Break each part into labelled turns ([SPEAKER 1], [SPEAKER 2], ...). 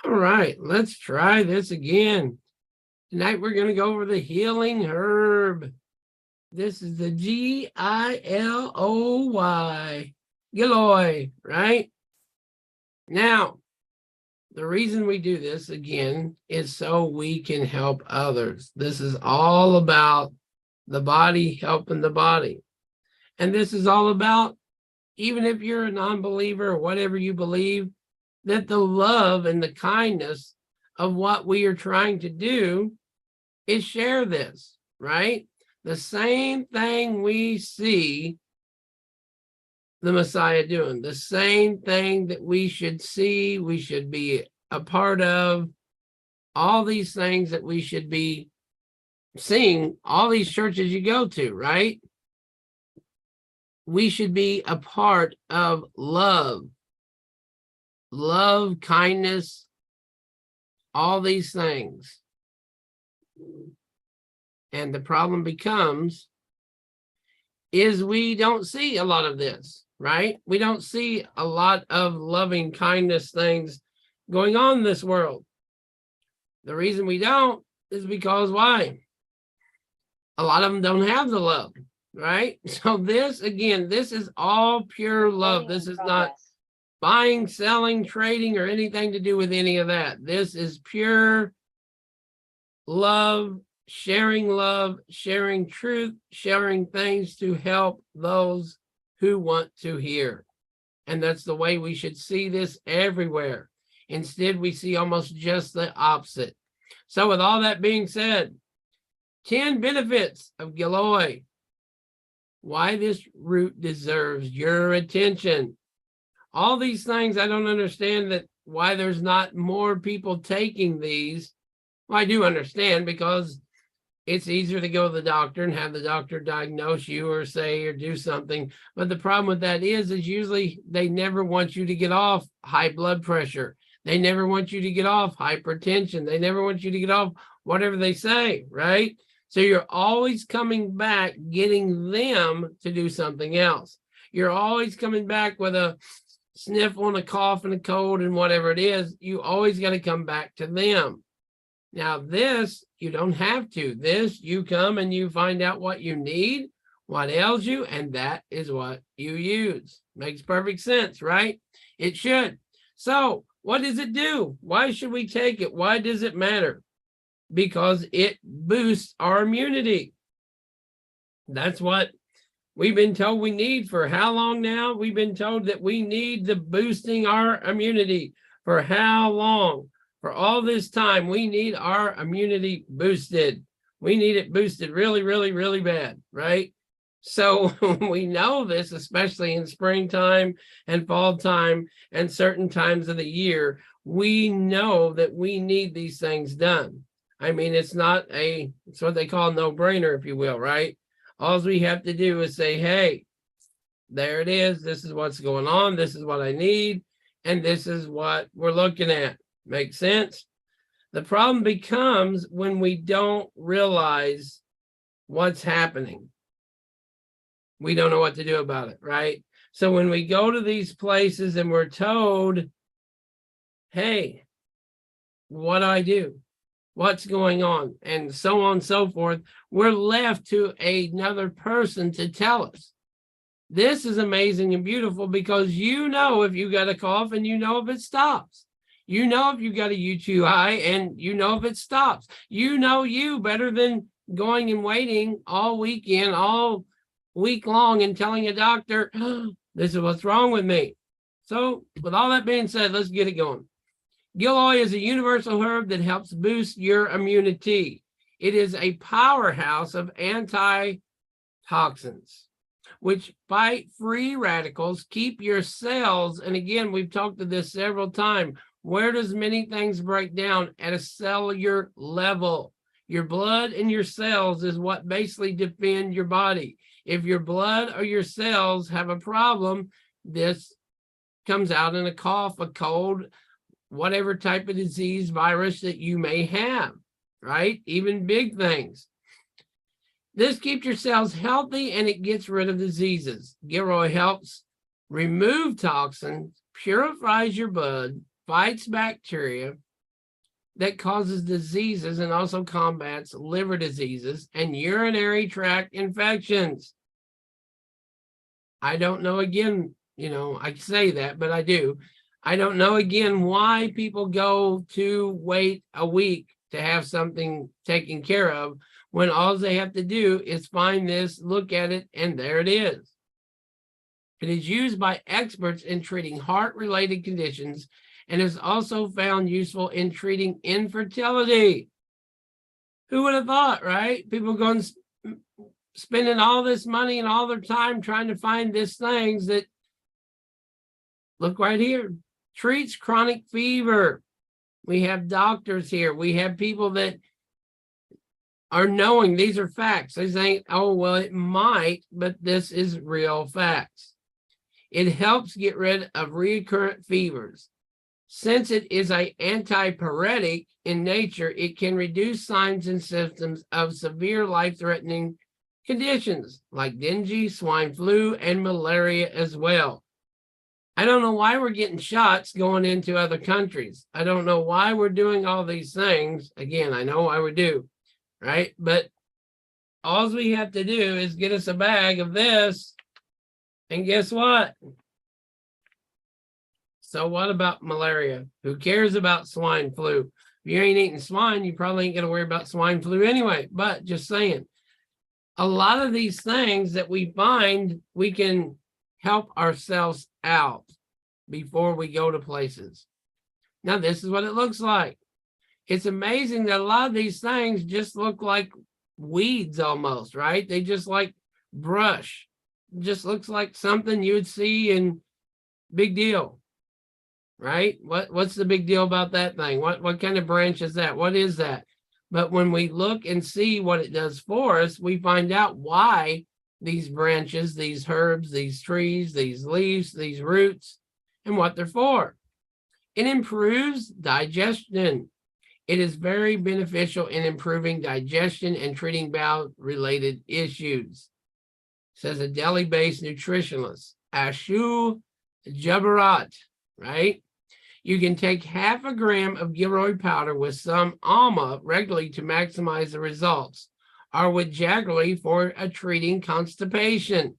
[SPEAKER 1] All right, let's try this again. Tonight we're going to go over the healing herb. This is the GILOY, GILOY, right? Now, the reason we do this again is so we can help others. This is all about the body helping the body. And this is all about, even if you're a non-believer or whatever you believe, that the love and the kindness of what we are trying to do is share this, right? The same thing we see the Messiah doing, the same thing that we should see, we should be a part of, all these things that we should be seeing, all these churches you go to, right? We should be a part of love, kindness, all these things. And the problem becomes is we don't see a lot of this, right? We don't see a lot of loving kindness things going on in this world. The reason we don't is because why? A lot of them don't have the love, right? So this, again, this is all pure love. This is not buying, selling, trading, or anything to do with any of that. This is pure love, sharing truth, sharing things to help those who want to hear. And that's the way we should see this everywhere. Instead, we see almost just the opposite. So with all that being said, 10 benefits of GILOY. Why this root deserves your attention. All these things, I don't understand that why there's not more people taking these. Well, I do understand because it's easier to go to the doctor and have the doctor diagnose you or say or do something. But the problem with that is usually they never want you to get off high blood pressure. They never want you to get off hypertension. They never want you to get off whatever they say, right? So you're always coming back, getting them to do something else. You're always coming back with a sniffle and a cough and a cold and whatever it is. You always got to come back to them. Now this, you don't have to. This, you come and you find out what you need, what ails you, and that is what you use. Makes perfect sense, right? It should. So what does it do? Why should we take it? Why does it matter? Because it boosts our immunity. That's what we've been told we need for how long now? We've been told that we need the boosting our immunity for how long? For all this time, we need our immunity boosted. We need it boosted really, really, really bad, right? So we know this, especially in springtime and fall time and certain times of the year. We know that we need these things done. I mean, it's what they call a no-brainer, if you will, right? All we have to do is say, hey, there it is. This is what's going on. This is what I need. And this is what we're looking at. Make sense? The problem becomes when we don't realize what's happening. We don't know what to do about it, right? So when we go to these places and we're told, hey, what do I do? What's going on? And so on and so forth, we're left to another person to tell us. This is amazing and beautiful because you know if you got a cough and you know if it stops. You know if you got a UTI and you know if it stops. You know you better than going and waiting all weekend, all week long and telling a doctor, oh, this is what's wrong with me. So with all that being said, let's get it going. GILOY is a universal herb that helps boost your immunity. It is a powerhouse of antitoxins, which fight free radicals, keep your cells, and again, we've talked to this several times, where does many things break down? At a cellular level. Your blood and your cells is what basically defend your body. If your blood or your cells have a problem, this comes out in a cough, a cold, whatever type of disease, virus that you may have, right? Even big things. This keeps your cells healthy and it gets rid of diseases. GILOY helps remove toxins, purifies your blood, fights bacteria, that causes diseases and also combats liver diseases and urinary tract infections. I don't know, again, I say that, but I do. I don't know, again, why people go to wait a week to have something taken care of when all they have to do is find this, look at it, and there it is. It is used by experts in treating heart-related conditions and is also found useful in treating infertility. Who would have thought, right? People going spending all this money and all their time trying to find these things that, look right here, treats chronic fever. We have doctors here. We have people that are knowing these are facts. They say, oh, well, it might, but this is real facts. It helps get rid of recurrent fevers. Since it is an antipyretic in nature, it can reduce signs and symptoms of severe life-threatening conditions like dengue, swine flu, and malaria as well. I don't know why we're getting shots going into other countries. I don't know why we're doing all these things. Again, I know why we do, right? But all we have to do is get us a bag of this, and guess what? So what about malaria? Who cares about swine flu? If you ain't eating swine, you probably ain't going to worry about swine flu anyway. But just saying, a lot of these things that we find, we can help ourselves out before we go to places. Now, this is what it looks like. It's amazing that a lot of these things just look like weeds almost, right? They just like brush. It just looks like something you would see in big deal, right? What's the big deal about that thing? What kind of branch is that? What is that? But when we look and see what it does for us, we find out why these branches, these herbs, these trees, these leaves, these roots, and what they're for. It improves digestion. It is very beneficial in improving digestion and treating bowel-related issues, says a Delhi-based nutritionist, Ashu Jabarat, right? You can take half a gram of GILOY powder with some alma regularly to maximize the results, or with jaggery for treating constipation.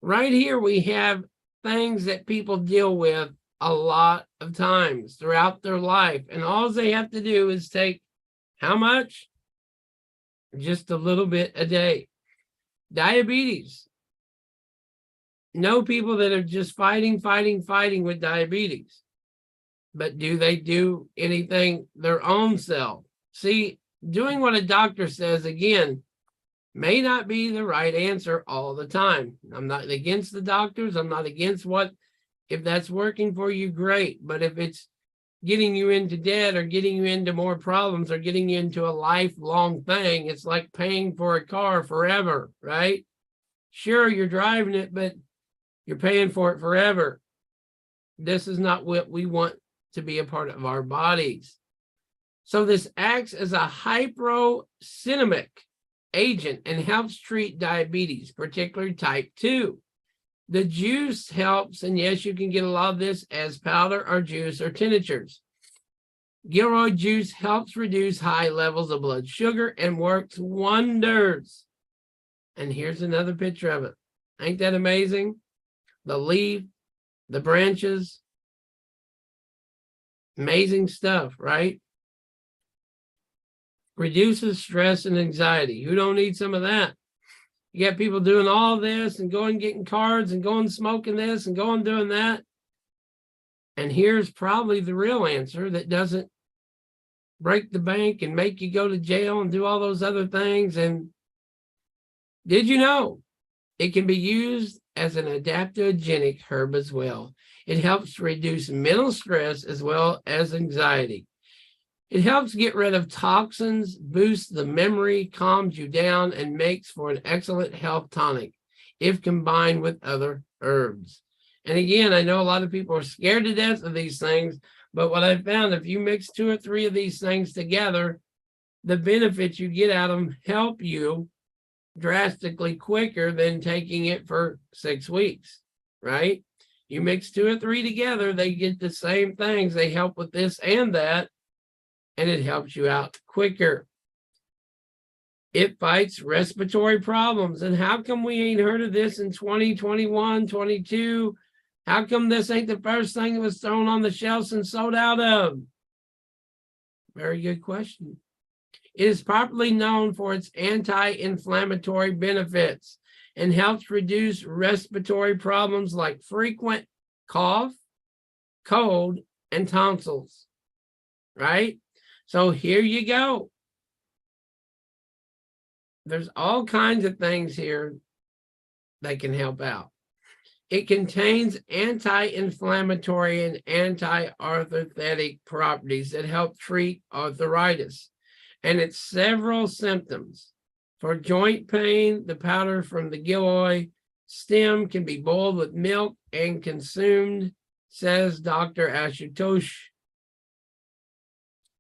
[SPEAKER 1] Right here we have things that people deal with a lot of times throughout their life, and all they have to do is take how much? Just a little bit a day. Diabetes. Know people that are just fighting with diabetes. But do they do anything their own self? See, doing what a doctor says, again, may not be the right answer all the time. I'm not against the doctors. I'm not against if that's working for you, great. But if it's getting you into debt or getting you into more problems or getting you into a lifelong thing, it's like paying for a car forever, right? Sure, you're driving it, but you're paying for it forever. This is not what we want to be a part of our bodies. So this acts as a hyperosmic agent and helps treat diabetes, particularly type 2. The juice helps, and yes, you can get a lot of this as powder or juice or tinctures. GILOY juice helps reduce high levels of blood sugar and works wonders. And here's another picture of it. Ain't that amazing? The leaf, the branches, amazing stuff, right? Reduces stress and anxiety. Who don't need some of that? You got people doing all this and going getting cards and going smoking this and going doing that. And here's probably the real answer that doesn't break the bank and make you go to jail and do all those other things. And did you know it can be used as an adaptogenic herb as well? It helps to reduce mental stress as well as anxiety. It helps get rid of toxins, boosts the memory, calms you down, and makes for an excellent health tonic if combined with other herbs. And again, I know a lot of people are scared to death of these things, but what I found, if you mix 2 or 3 of these things together, the benefits you get out of them help you drastically quicker than taking it for 6 weeks, right? You mix 2 or 3 together, they get the same things. They help with this and that. and it helps you out quicker. It fights respiratory problems. And how come we ain't heard of this in 2021, 22? How come this ain't the first thing that was thrown on the shelves and sold out of? Very good question. It is properly known for its anti-inflammatory benefits and helps reduce respiratory problems like frequent cough, cold, and tonsils, right? So here you go. There's all kinds of things here that can help out. It contains anti-inflammatory and anti-arthritic properties that help treat arthritis and its several symptoms. For joint pain, the powder from the GILOY stem can be boiled with milk and consumed, says Dr. Ashutosh.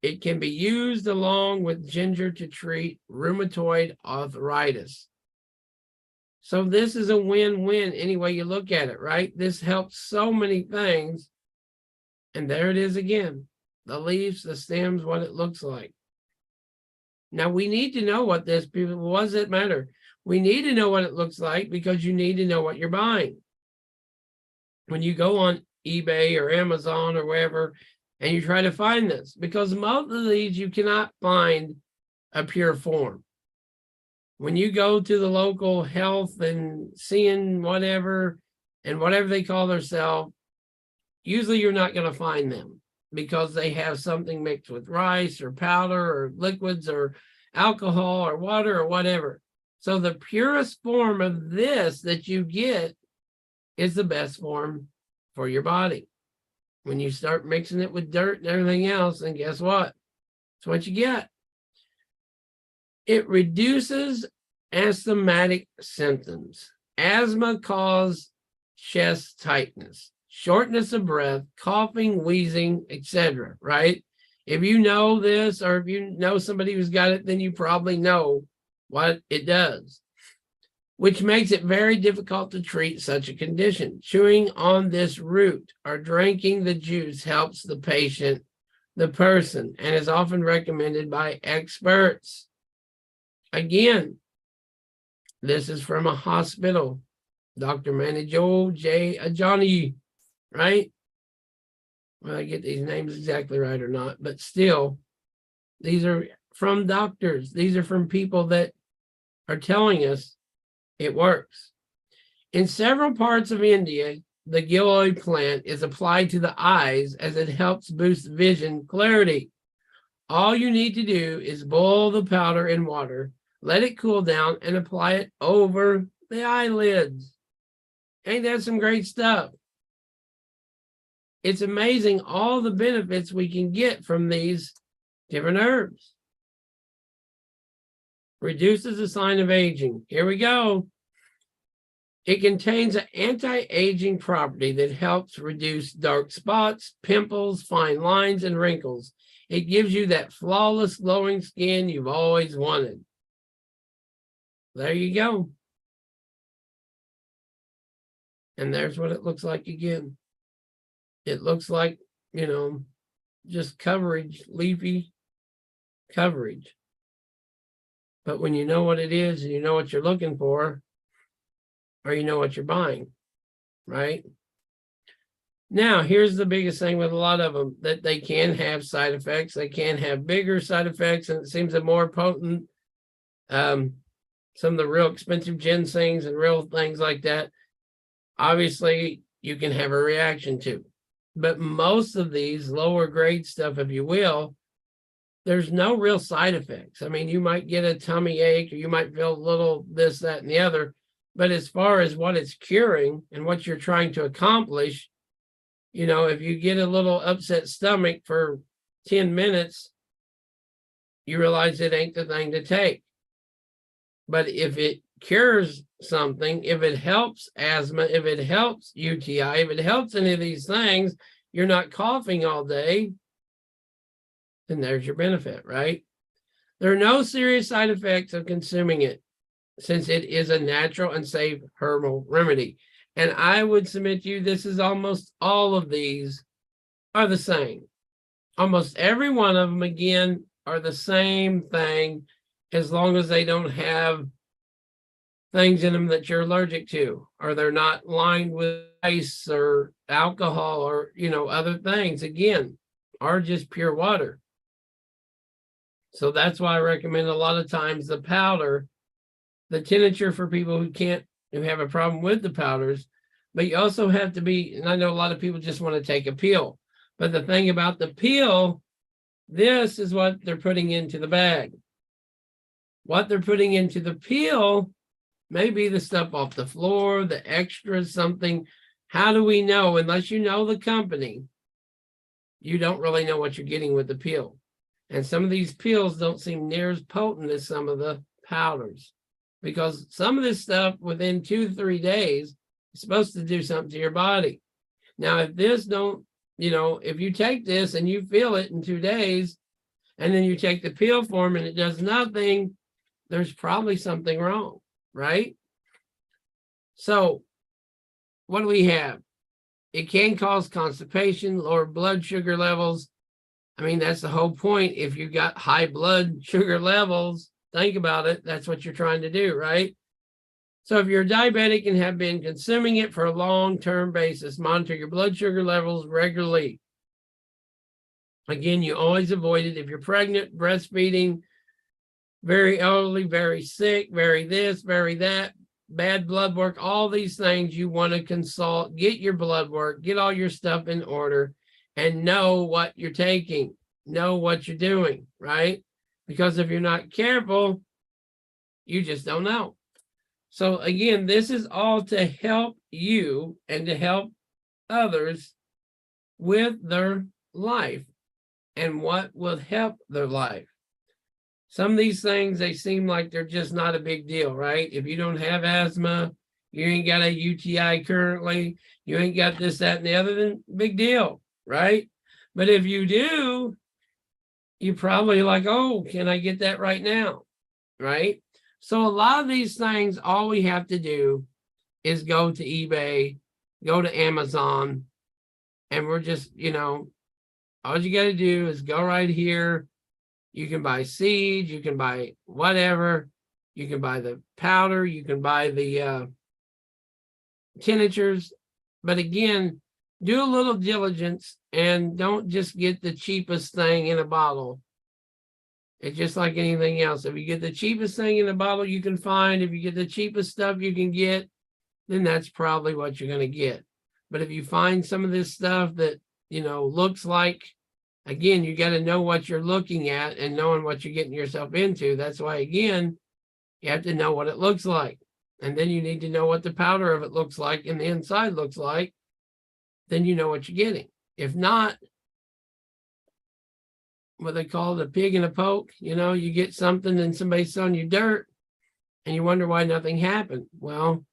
[SPEAKER 1] It can be used along with ginger to treat rheumatoid arthritis. So this is a win-win any way you look at it, right? This helps so many things. And there it is again. The leaves, the stems, what it looks like. Now we need to know what this, people, what does it matter? We need to know what it looks like because you need to know what you're buying. When you go on eBay or Amazon or wherever, and you try to find this, because most of these you cannot find a pure form. When you go to the local health and seeing whatever, and whatever they call themselves, usually you're not going to find them because they have something mixed with rice or powder or liquids or alcohol or water or whatever. So the purest form of this that you get is the best form for your body. When you start mixing it with dirt and everything else, then guess what? It's what you get. It reduces asthmatic symptoms. Asthma causes chest tightness, shortness of breath, coughing, wheezing, etc. Right? If you know this, or if you know somebody who's got it, then you probably know what it does, which makes it very difficult to treat such a condition. Chewing on this root or drinking the juice helps the patient, the person, and is often recommended by experts. Again, this is from a hospital, Dr. Manijo J. Ajani, right? Well, I get these names exactly right or not, but still, these are from doctors. These are from people that are telling us it works. In several parts of India, the GILOY plant is applied to the eyes as it helps boost vision clarity. All you need to do is boil the powder in water, let it cool down, and apply it over the eyelids. Ain't that some great stuff? It's amazing all the benefits we can get from these different herbs. Reduces the sign of aging. Here we go. It contains an anti-aging property that helps reduce dark spots, pimples, fine lines, and wrinkles. It gives you that flawless glowing skin you've always wanted. There you go. And there's what it looks like again. It looks like, you know, just coverage, leafy coverage. But when you know what it is and you know what you're looking for, or you know what you're buying, right? Now, here's the biggest thing with a lot of them, that they can have side effects. They can have bigger side effects, and it seems that more potent, some of the real expensive ginsengs and real things like that, obviously you can have a reaction to. But most of these lower grade stuff, if you will, there's no real side effects. I mean, you might get a tummy ache, or you might feel a little this, that, and the other. But as far as what it's curing and what you're trying to accomplish, you know, if you get a little upset stomach for 10 minutes, you realize it ain't the thing to take. But if it cures something, if it helps asthma, if it helps UTI, if it helps any of these things, you're not coughing all day, then there's your benefit, right? There are no serious side effects of consuming it, since it is a natural and safe herbal remedy. And I would submit to you, this is almost all of these are the same. Almost every one of them, again, are the same thing, as long as they don't have things in them that you're allergic to, or they're not lined with ice or alcohol or, other things, again, are just pure water. So that's why I recommend a lot of times the powder, the tincture for people who have a problem with the powders. But you also have to be, and I know a lot of people just want to take a pill, but the thing about the pill, this is what they're putting into the bag. What they're putting into the pill may be the stuff off the floor, the extras, something. How do we know? Unless you know the company, you don't really know what you're getting with the pill. And some of these pills don't seem near as potent as some of the powders, because some of this stuff within 2 to 3 days is supposed to do something to your body. Now, if this don't, if you take this and you feel it in 2 days, and then you take the pill form and it does nothing, there's probably something wrong, right? So what do we have? It can cause constipation, lower blood sugar levels. I mean, that's the whole point. If you got high blood sugar levels, think about it. That's what you're trying to do, right? So if you're diabetic and have been consuming it for a long-term basis, monitor your blood sugar levels regularly. Again, you always avoid it if you're pregnant, breastfeeding, very elderly, very sick, very this, very that, bad blood work, all these things you want to consult, get your blood work, get all your stuff in order, and know what you're taking, know what you're doing, right? Because if you're not careful, you just don't know. So again, this is all to help you and to help others with their life and what will help their life. Some of these things, they seem like they're just not a big deal, right? If you don't have asthma, you ain't got a UTI currently, you ain't got this, that, and the other, then big deal, right? But if you do, you're probably like, oh, can I get that right now, right? So a lot of these things, all we have to do is go to eBay, go to Amazon, and we're just, all you got to do is go right here. You can buy seeds, you can buy whatever, you can buy the powder, you can buy the tinctures. But again, do a little diligence and don't just get the cheapest thing in a bottle. It's just like anything else. If you get the cheapest thing in a bottle you can find, if you get the cheapest stuff you can get, then that's probably what you're going to get. But if you find some of this stuff that, looks like, again, you got to know what you're looking at and knowing what you're getting yourself into. That's why, again, you have to know what it looks like. And then you need to know what the powder of it looks like and the inside looks like. Then you know what you're getting. If not, what they call the pig in a poke, you get something and somebody's selling you dirt and you wonder why nothing happened. Well,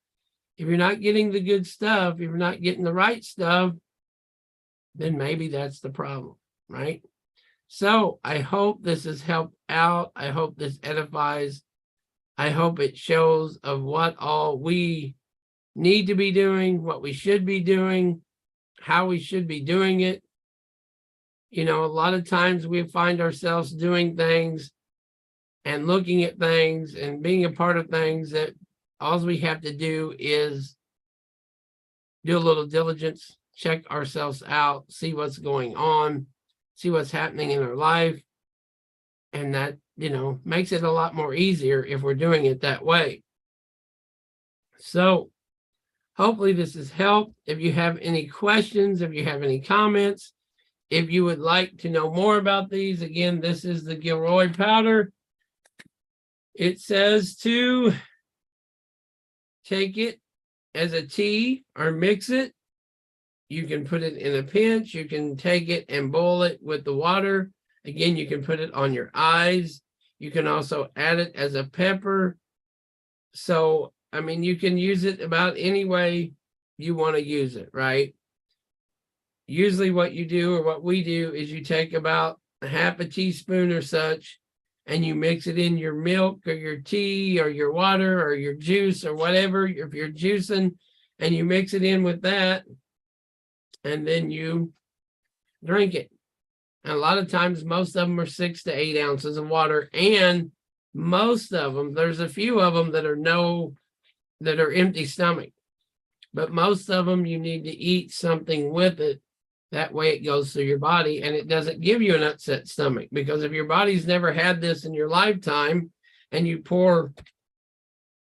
[SPEAKER 1] if you're not getting the good stuff, if you're not getting the right stuff, then maybe that's the problem. Right? So I hope this has helped out. I hope this edifies. I hope it shows of what all we need to be doing, what we should be doing, how we should be doing it. A lot of times we find ourselves doing things and looking at things and being a part of things that all we have to do is do a little diligence, check ourselves out, see what's going on, see what's happening in our life. And that, makes it a lot more easier if we're doing it that way. So hopefully this has helped. If you have any questions, if you have any comments, if you would like to know more about these, again, this is the GILOY powder. It says to take it as a tea or mix it. You can put it in a pinch. You can take it and boil it with the water. Again, you can put it on your eyes. You can also add it as a pepper. So, I mean, you can use it about any way you want to use it, right? Usually what you do, or what we do, is you take about a half a teaspoon or such, and you mix it in your milk or your tea or your water or your juice or whatever, if you're juicing, and you mix it in with that, and then you drink it. And a lot of times, most of them are 6 to 8 ounces of water. And most of them, there's a few of them that are empty stomach. But most of them, you need to eat something with it. That way it goes through your body and it doesn't give you an upset stomach. Because if your body's never had this in your lifetime and you pour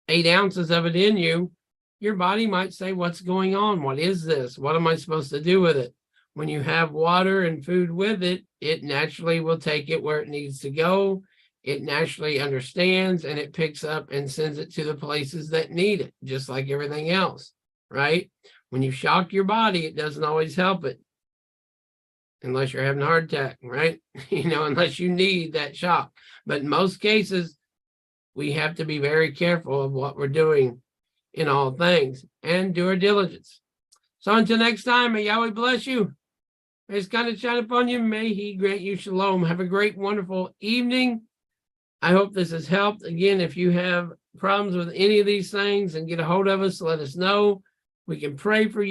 [SPEAKER 1] 8 ounces of it in you, your body might say, what's going on? What is this? What am I supposed to do with it? When you have water and food with it, it naturally will take it where it needs to go. It naturally understands and it picks up and sends it to the places that need it, just like everything else, right? When you shock your body, it doesn't always help it. Unless you're having a heart attack, right? Unless you need that shock. But in most cases, we have to be very careful of what we're doing in all things and do our diligence. So until next time, may Yahweh bless you. May His kindness shine upon you. May He grant you shalom. Have a great, wonderful evening. I hope this has helped. Again, if you have problems with any of these things and get a hold of us, let us know. We can pray for you.